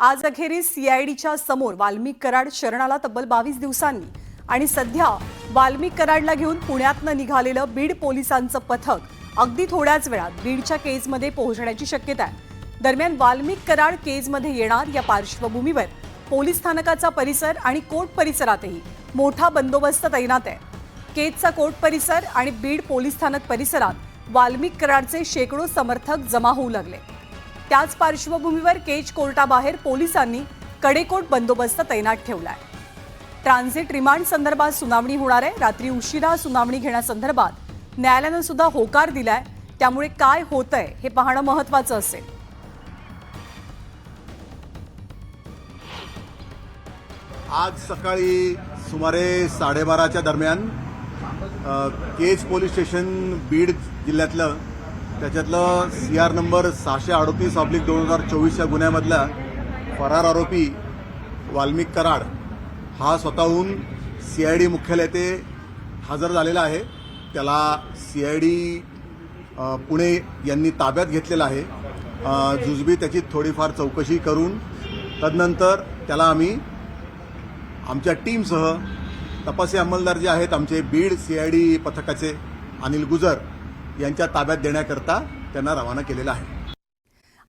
आज अखेरीस सीआयडीच्या समोर वाल्मिक कराड शरणाला तब्बल 22 दिवसांनी आणि सध्या वाल्मिक कराडला घेऊन पुण्यातनं निघालेलं बीड पोलिसांचं पथक अगदी थोड्याच वेळात बीडच्या केजमध्ये पोहोचण्याची शक्यता आहे। दरम्यान वाल्मिक कराड केजमध्ये येणार या पार्श्वभूमीवर पोलीस स्थानकाचा परिसर आणि कोर्ट परिसरातही मोठा बंदोबस्त तैनात आहे। केजचा कोर्ट परिसर आणि बीड पोलीस स्थानक परिसरात वाल्मिक कराडचे शेकडो समर्थक जमा होऊ लागले। त्याच पार्श्वभूमीवर केज कोर्टाबाहेर पोलिसांनी कडेकोट बंदोबस्त तैनात ठेवलाय। ट्रान्झिट रिमांड संदर्भात सुनावणी होणार आहे। रात्री उशिरा सुनावणी घेण्यासंदर्भात न्यायालयानं सुद्धा होकार दिलाय। त्यामुळे काय होतंय हे पाहणं महत्त्वाचं असेल। आज सकाळी सुमारे 12:30च्या दरम्यान केज पोलीस स्टेशन बीड जिल्ह्यातलं त्याच्यातलं CR नंबर 638/2024 या गुन्ह्यामधला फरार आरोपी वाल्मिक कराड हा स्वतःहून CID मुख्यालय येथे हजर झालेला आहे। त्याला CID पुणे यांनी ताब्यात घेतलेला आहे। जुजबी त्याची थोडीफार चौकशी करून तदनंतर त्याला आम्ही आमच्या टीमसह तपासी अंमलदार जे आहेत आमचे बीड CID पथकाचे अनिल गुजर यांच्या ताब्यात देण्याकरता त्यांना रवाना केलेला आहे।